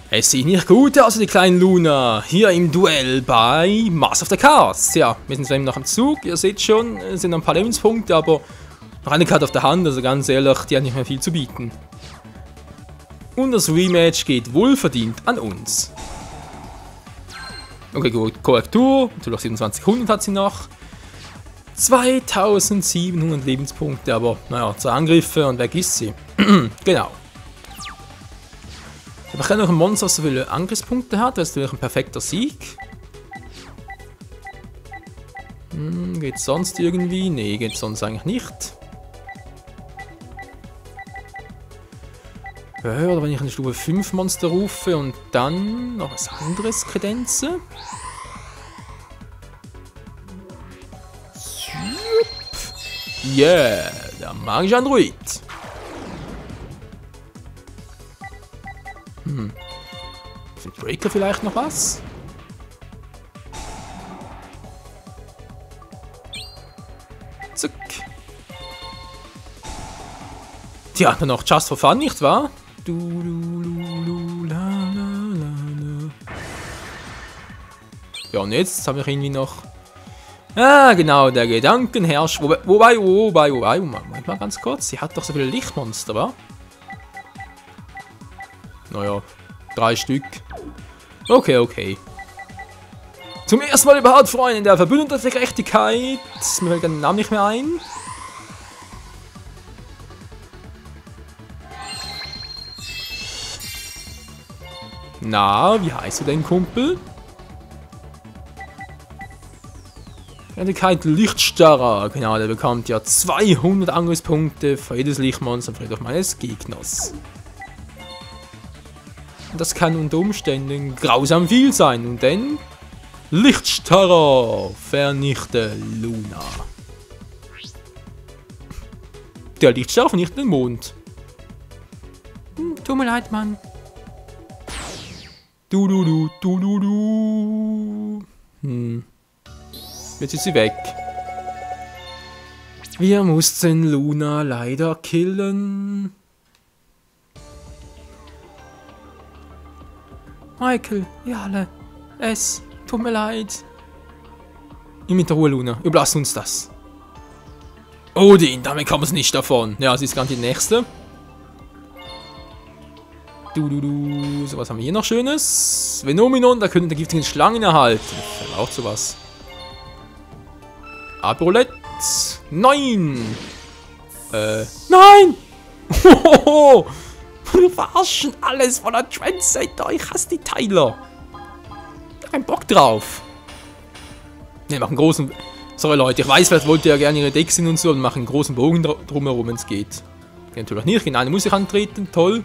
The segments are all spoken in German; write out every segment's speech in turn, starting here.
Es sieht nicht gut aus, die kleinen Luna. Hier im Duell bei Master of the Cards. Ja, wir sind zwar noch am Zug. Ihr seht schon, es sind noch ein paar Lebenspunkte, aber noch eine Karte auf der Hand. Also ganz ehrlich, die hat nicht mehr viel zu bieten. Und das Rematch geht wohlverdient an uns. Okay, gut. Korrektur. Natürlich 2700 hat sie noch. 2700 Lebenspunkte, aber naja, 2 Angriffe und weg ist sie. Genau. Ich habe noch ein Monster, das so viele Angriffspunkte hat. Das ist natürlich ein perfekter Sieg. Geht sonst irgendwie? Nee, geht sonst eigentlich nicht. Oder wenn ich eine Stufe 5 Monster rufe und dann noch was anderes kredenze. Yeah, der magische Android. Für Breaker vielleicht noch was? Zack. Tja, dann noch Just for Fun, nicht wahr? Ja, und jetzt haben wir irgendwie noch... Ah, genau, der Gedankenherrscher. Wobei, Moment mal ganz kurz. Sie hat doch so viele Lichtmonster, wa? Naja, 3 Stück. Okay. Zum ersten Mal überhaupt, Freunde, der Verbündete der Gerechtigkeit. Mir fällt der Name nicht mehr ein. Na, wie heißt du denn, Kumpel? Gerechtigkeit Lichtstarrer. Genau, der bekommt ja 200 Angriffspunkte für jedes Lichtmonster von Friedhof meines Gegners. Das kann unter Umständen grausam viel sein. Und dann Lichtstarrer, vernichte Luna. Der Lichtstarrer vernichtet den Mond. Tut mir leid, Mann. Jetzt ist sie weg. Wir mussten Luna leider killen. Michael, Jale, es tut mir leid. Nimm mit der Ruhe, Luna. Überlass uns das. Odin, damit kommen wir nicht davon. Ja, sie ist gerade die nächste. So, was haben wir hier noch Schönes? Venominon, da können die giftigen Schlangen erhalten. Auch sowas. Abrolett. Nein! Nein! Wir verarschen alles von der Trendsetter. Ich hasse die Teiler. Kein Bock drauf. Ne, machen großen... Sorry Leute, ich weiß, vielleicht wollt ihr ja gerne ihre Decks hin und so und machen einen großen Bogen drumherum, wenn es geht. Geht natürlich nicht. Genau, eine muss ich antreten. Toll.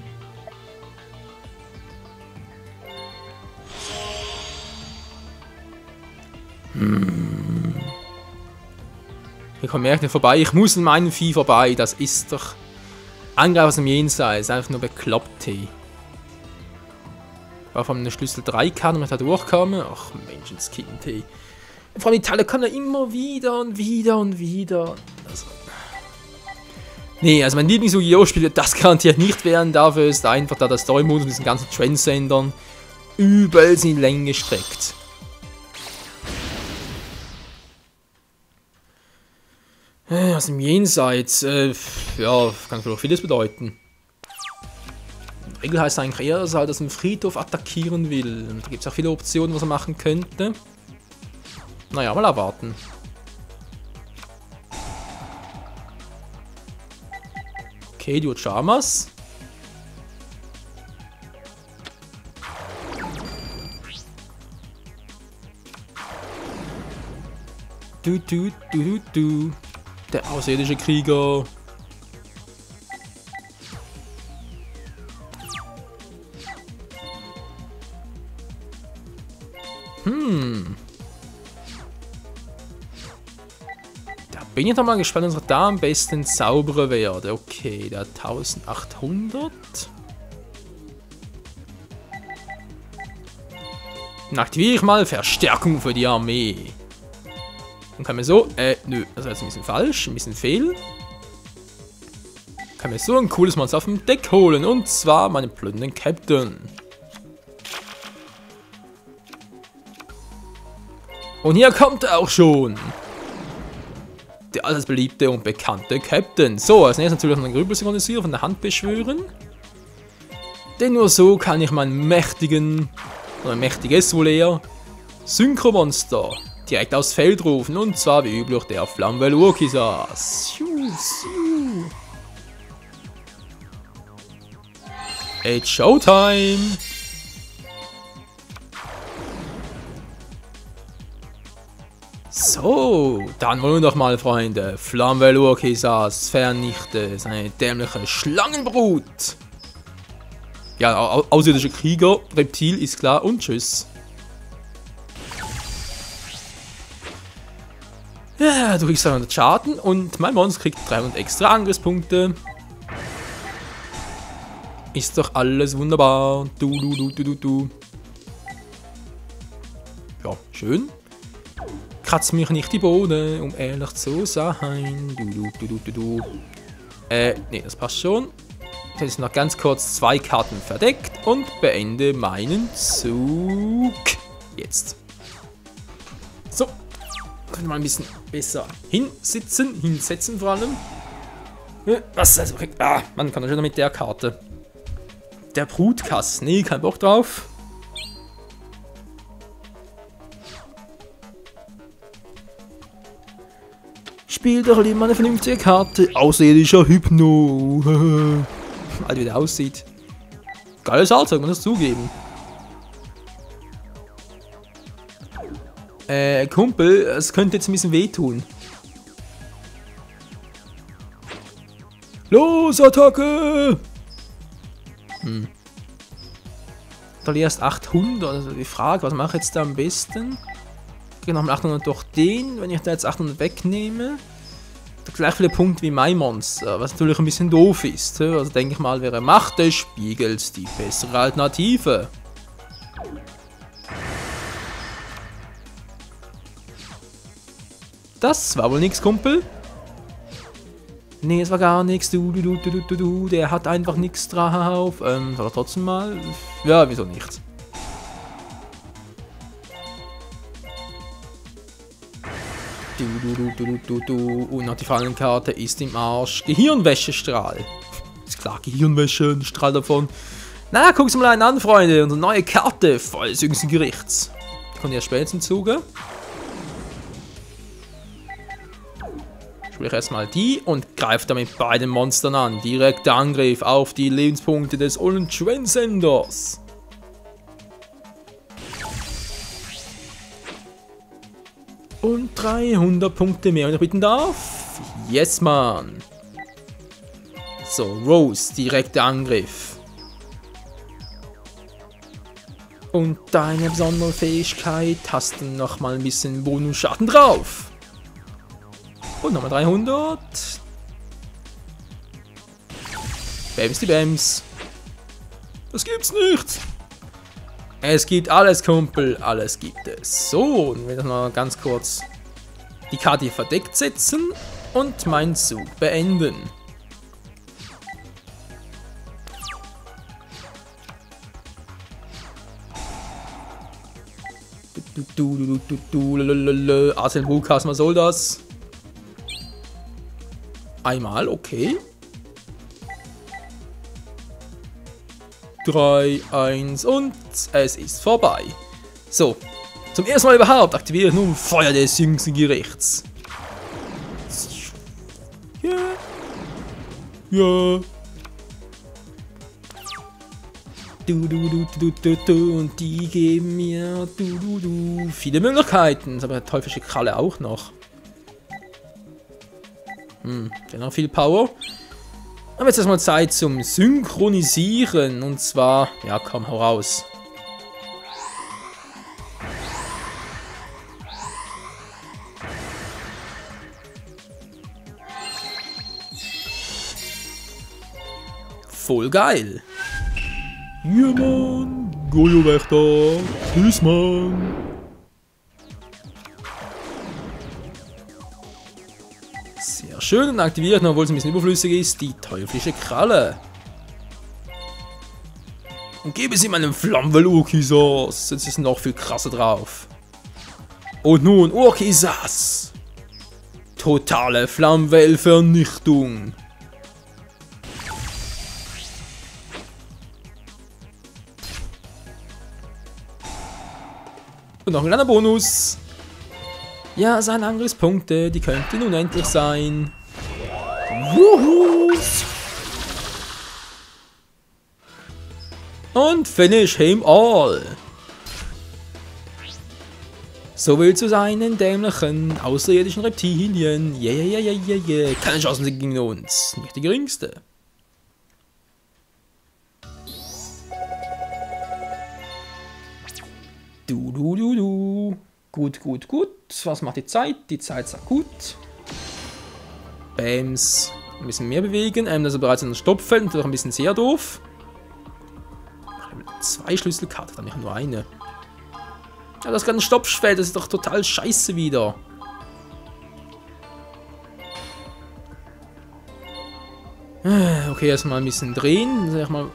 Ich komme merkt nicht vorbei. Ich muss an meinem Vieh vorbei. Das ist doch... Angreifer aus dem Jenseits. Einfach nur bekloppt, hey. War von einer Schlüssel 3 Karte, damit er durchkam. Ach, Menschenskind, hey. Vor allem die Teile kann er immer wieder und wieder und wieder. Also. Nee, also mein Lieblings-Yu-Gi-Oh-Spiel wird das garantiert nicht werden. Dafür ist einfach da das Story-Modus mit diesen ganzen Trendsendern übelst in die Länge gestreckt. Aus dem Jenseits, ja, kann vielleicht vieles bedeuten. In der Regel heißt es eigentlich eher, dass er halt aus dem Friedhof attackieren will. Und da gibt es auch viele Optionen, was er machen könnte. Naja, mal abwarten. Okay, die Uchamas. Der außerirdische Krieger. Da bin ich doch mal gespannt, was da am besten Zauberer werde. Okay, der 1800. Dann aktiviere ich mal Verstärkung für die Armee. Dann kann man so, nö, das war jetzt ein bisschen falsch, ein bisschen fehl. Kann mir so ein cooles Monster auf dem Deck holen, und zwar meinen plündernden Captain. Und hier kommt er auch schon. Der alles beliebte und bekannte Captain. So, als nächstes natürlich noch einen Grübel synchronisieren, von der Hand beschwören. Denn nur so kann ich meinen mächtiges wohl eher, Synchromonster direkt aufs Feld rufen. Und zwar wie üblich der Flammenvelurkisas. It's Showtime! So, dann wollen wir doch mal, Freunde. Flammenvelurkisas vernichte seine dämliche Schlangenbrut. Ja, außerirdische Krieger, Reptil ist klar und tschüss. Ja, du kriegst 200 Schaden und mein Monster kriegt 300 extra Angriffspunkte. Ist doch alles wunderbar. Du. Ja, schön. Kratz mich nicht die Bohne, um ehrlich zu sein. Nee, das passt schon. Jetzt noch ganz kurz 2 Karten verdeckt und beende meinen Zug. Jetzt. So. Können wir mal ein bisschen besser hinsetzen vor allem. Was also? Man kann ja schon mit der Karte. Der Brutkasten. Nee, kein Bock drauf. Spiel doch lieber eine vernünftige Karte. Außerirdischer Hypno. Alter, wie der aussieht. Geiles Fahrzeug, man muss das zugeben. Kumpel, es könnte jetzt ein bisschen wehtun. Los, Attacke! Da erst 800, also die Frage, was mache ich jetzt da am besten? Ich gehe nochmal 800 durch den, wenn ich da jetzt 800 wegnehme. Gleich viele Punkte wie mein Monster, was natürlich ein bisschen doof ist. Also denke ich mal, wäre Macht des Spiegels die bessere Alternative. Das war wohl nix, Kumpel. Nee, es war gar nichts. Der hat einfach nichts drauf. Soll er trotzdem mal? Ja, wieso nicht? Und noch die Fallenkarte ist im Arsch. Gehirnwäschestrahl. Ist klar, Gehirnwäsche, ein Strahl davon. Na, guck's mal einen an, Freunde. Unsere neue Karte volles jüngsten Gerichts. Kommt ja später zum Zuge. Spiele ich erstmal die und greife damit beiden Monstern an. Direkter Angriff auf die Lebenspunkte des Ollen-Schwensenders. Und 300 Punkte mehr, wenn ich bitten darf. Yes, man. So, Rose, direkter Angriff. Und deine besondere Fähigkeit hast du nochmal ein bisschen Bonusschaden drauf. Und nochmal 300. Bams die Bams. Das gibt's nicht. Es gibt alles, Kumpel. Alles gibt es. So, dann will ich noch ganz kurz die Karte verdeckt setzen und meinen Zug beenden. Arsenal Brukas, was soll das? Einmal, okay. 3, 1 und es ist vorbei. So, zum ersten Mal überhaupt aktiviere ich nun Feuer des jüngsten Gerichts. Ja. Ja. Und die geben mir viele Möglichkeiten. Das aber teuflische Kralle auch noch. Dennoch viel Power. Aber jetzt erstmal Zeit zum Synchronisieren. Und zwar, ja komm, hau raus. Voll geil. Ja, Mann. Gojo Wächter. Tschüss, Mann. Sehr schön und aktiviert, obwohl es ein bisschen überflüssig ist, die teuflische Kralle. Und gebe sie meinem Flammenvelurkisas. Jetzt ist noch viel krasser drauf. Und nun Urkisas. Totale Flammenwellvernichtung. Und noch ein kleiner Bonus. Ja, seine Angriffspunkte, die könnten unendlich sein. Wuhu! Und finish him all. So will zu seinen dämlichen, außerirdischen Reptilien. Yeah. Keine Chancen gegen uns. Nicht die geringste. Du. Gut. Was macht die Zeit? Die Zeit sagt gut. Bams. Ein bisschen mehr bewegen. Das ist bereits in das Stoppfeld. Natürlich ein bisschen sehr doof. 2 Schlüsselkarten, dann nur eine. Ja, das ist gerade ein Stoppfeld. Das ist doch total scheiße wieder. Okay, erstmal ein bisschen drehen. Sag mal,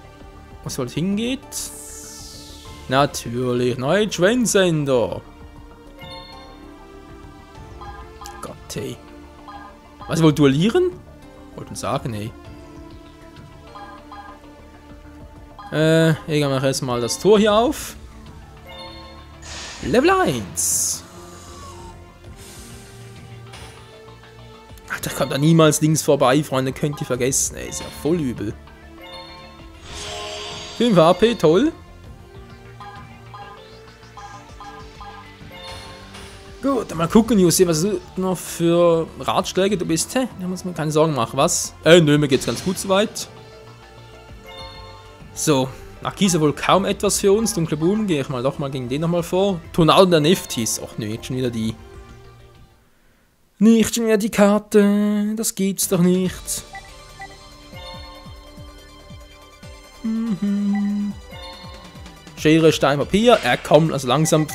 was wohl hingeht. Natürlich, neue Schwänzender. Gott, hey. Was, wollt duellieren? Wollten sagen, ey. Ich mache erstmal das Tor hier auf. Level 1. Ach, da kommt da niemals links vorbei, Freunde. Könnt ihr vergessen, ey. Ist ja voll übel. 5 AP, toll. Gut, dann mal gucken, Jussi, was du noch für Ratschläge du bist. Hä? Da muss man keine Sorgen machen, was? Nö, mir geht's ganz gut soweit. So, nach Kieser wohl kaum etwas für uns. Dunkle Blumen, gehe ich mal doch mal gegen den nochmal vor. Tornado der Neftis. Och nö, jetzt schon wieder die. Nicht schon wieder die Karte. Das gibt's doch nicht. Schere, Stein, Papier. Komm, also langsam.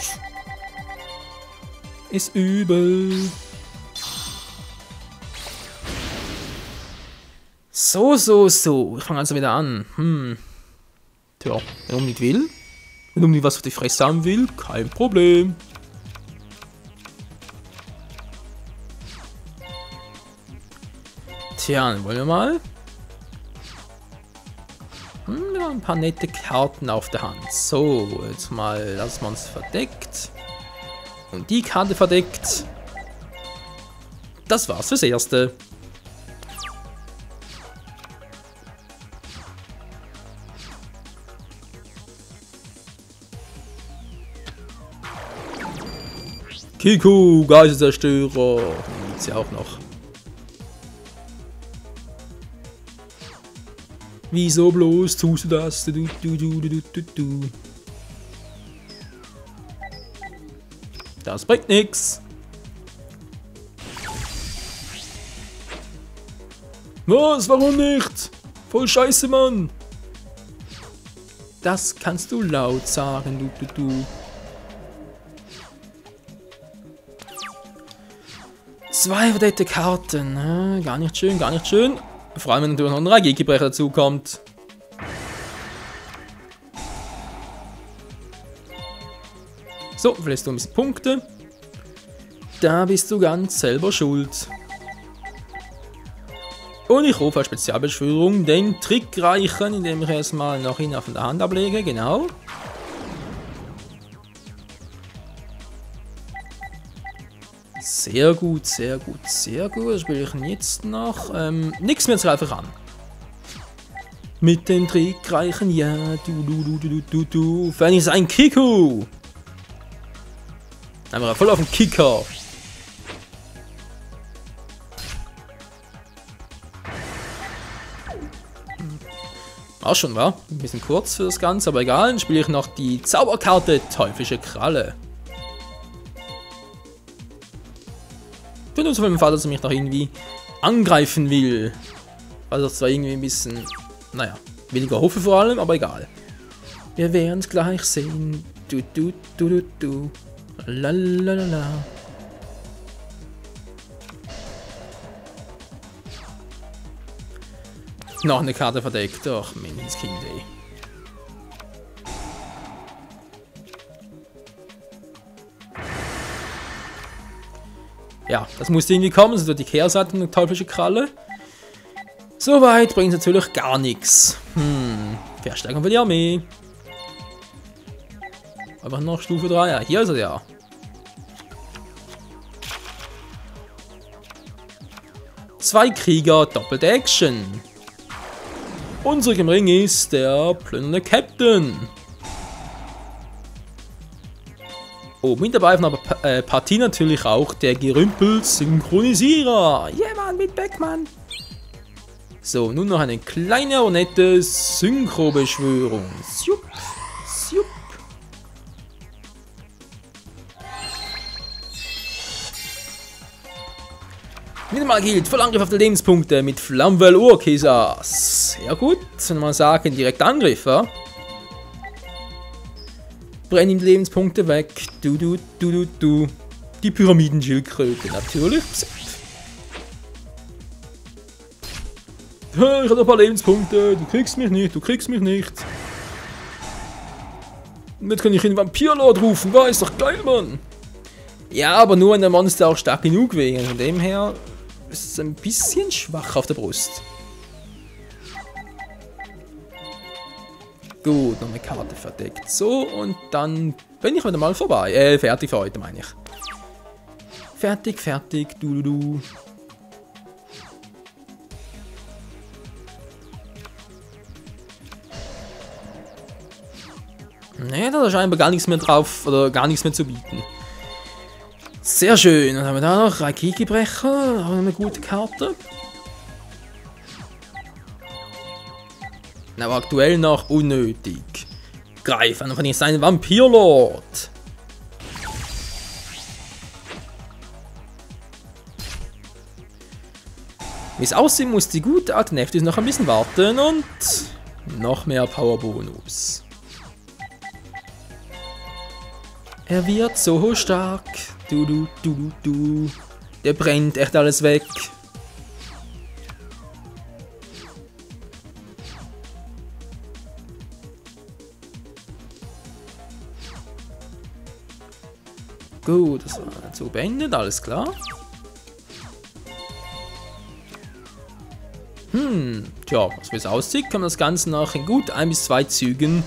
Ist übel. So. Ich fange also wieder an. Tja, wenn du nicht will. Wenn du nicht was auf die Fresse haben will, kein Problem. Tja, dann wollen wir mal. Wir haben ein paar nette Karten auf der Hand. So, jetzt mal lassen wir uns verdeckt. Und die Karte verdeckt. Das war's fürs Erste. Kiku, Geisterzerstörer. Gibt's ja auch noch. Wieso bloß tust du das? Du. Das bringt nix. Was? Warum nicht? Voll scheiße, Mann. Das kannst du laut sagen, du. 2 verdeckte Karten. Gar nicht schön. Vor allem, wenn natürlich noch ein Reiki-Brecher dazu kommt. So, verlierst du ein bisschen Punkte. Da bist du ganz selber schuld. Und ich rufe als Spezialbeschwörung den Trickreichen, indem ich erstmal noch ihn von der Hand ablege. Genau. Sehr gut. Was spiele ich denn jetzt noch? Nix mehr, jetzt einfach an. Mit den Trickreichen, ja, du. Fanny ist ein Kiku. Einfach voll auf den Kicker. Auch schon, war? Ein bisschen kurz für das Ganze, aber egal. Dann spiele ich noch die Zauberkarte Teuflische Kralle. Tut nur so für den Fall, dass er mich noch irgendwie angreifen will. Also zwar irgendwie ein bisschen, naja, weniger hoffe vor allem, aber egal. Wir werden es gleich sehen. Du. Lalalala. Noch eine Karte verdeckt. Ach, Menschenskind, ey. Ja, das musste irgendwie kommen, so die Kehrseite eine teuflische Kralle. Soweit bringt es natürlich gar nichts. Verstärkung für die Armee. Einfach noch Stufe 3. Ja, hier ist er ja. Zwei Krieger, doppelte Action. Unser im Ring ist der plündernde Captain. Oben mit dabei von der Partie natürlich auch der Gerümpel-Synchronisierer. Yeah, Mann, mit Beckmann. So, nun noch eine kleine, aber nette Synchro-Beschwörung. Siup, siup. Wieder mal gilt, Vollangriff auf die Lebenspunkte mit Flammenwell Urkisa. Sehr gut, wenn man sagen, direkt Angriff, ja? Brennen ihm die Lebenspunkte weg. Du. Die Pyramidenschildkröte, natürlich. Ich habe noch ein paar Lebenspunkte. Du kriegst mich nicht. Und jetzt kann ich den Vampirlord rufen. War ist doch geil, Mann. Ja, aber nur wenn der Monster auch stark genug wäre. Von dem her ist es ein bisschen schwach auf der Brust. Gut, noch eine Karte verdeckt. So, und dann bin ich wieder mal vorbei. Fertig für heute, meine ich. Fertig. Du. Ne, da ist scheinbar gar nichts mehr drauf, oder gar nichts mehr zu bieten. Sehr schön. Dann haben wir da noch Raikiki-Brecher, auch eine gute Karte. Aber aktuell noch unnötig. Greif an, von ist ein Vampirlord. Wie es aussehen muss, die gute alte Neftis noch ein bisschen warten und noch mehr Powerbonus. Er wird so stark. Du. Der brennt echt alles weg. Gut, das war so beendet, alles klar. Tja, so wie es aussieht, kann man das Ganze nach in gut 1 bis 2 Zügen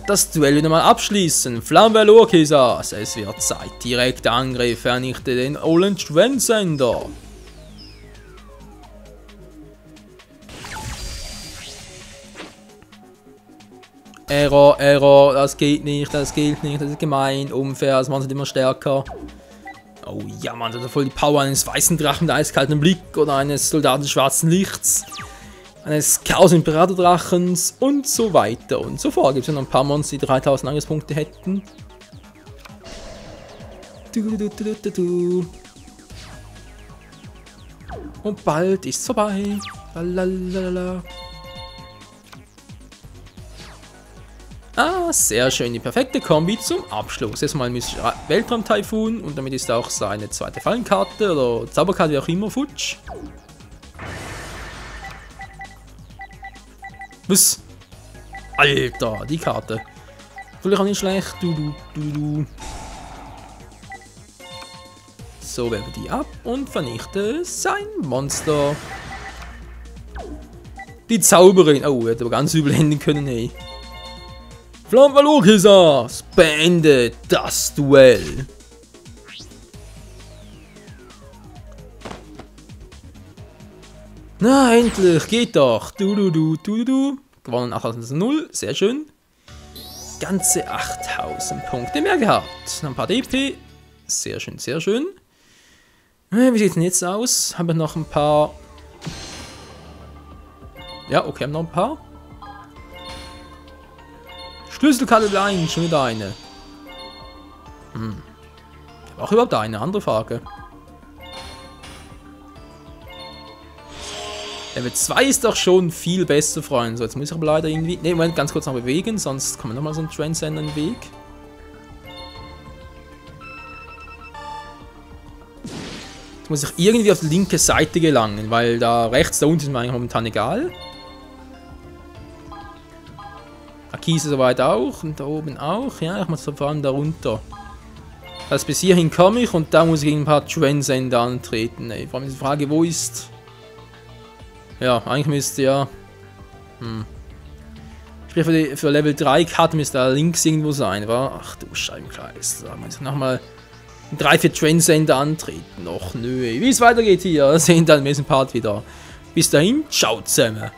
das Duell wieder mal abschließen. Flammenwell Urkisas, es wird Zeit. Direkter Angriff, vernichte den ollen Trendsender. Error, das geht nicht, das ist gemein, unfair, das Mann sind immer stärker. Oh ja, man hat voll die Power eines weißen Drachen mit eiskaltem Blick oder eines Soldaten des schwarzen Lichts, eines Chaos-Imperator-Drachens und so weiter und so fort. Gibt es ja noch ein paar Monster, die 3000 Angriffspunkte hätten. Und bald ist es vorbei. Lalalala. Ah, sehr schön. Die perfekte Kombi zum Abschluss. Jetzt mal mystischer Weltraum-Taifun und damit ist auch seine zweite Fallenkarte oder Zauberkarte, wie auch immer, futsch. Was? Alter, die Karte. Vielleicht auch nicht schlecht. Du. So, werfe die ab und vernichte sein Monster. Die Zauberin. Oh, hätte aber ganz übel enden können, hey. Flammenwell Urkisas beendet das Duell. Na, endlich, geht doch. Du. Gewonnen 8000, sehr schön. Ganze 8000 Punkte mehr gehabt. Noch ein paar DP. Sehr schön. Wie sieht es denn jetzt aus? Haben wir noch ein paar. Ja, okay, haben noch ein paar. Schlüsselkarte Line, schon wieder eine. Auch überhaupt eine andere Frage. Level 2 ist doch schon viel besser, Freunde. So, jetzt muss ich aber leider irgendwie. Ne, Moment, ganz kurz noch bewegen, sonst kommt nochmal so ein Trendsender in den Weg. Jetzt muss ich irgendwie auf die linke Seite gelangen, weil da rechts, da unten ist mir eigentlich momentan egal. Akise soweit auch und da oben auch. Ja, ich muss vor allem da runter. Also bis hierhin komme ich und da muss ich gegen ein paar Transcender antreten. Ey. Vor allem die Frage, wo ist... Ja, eigentlich müsste ja... Sprich für Level 3 Karte müsste da links irgendwo sein, wa? Ach du Scheibenkreis. Da muss ich nochmal 3-4 Transcender antreten. Och nö, wie es weitergeht hier, sehen dann im nächsten Part wieder. Bis dahin, ciao zusammen.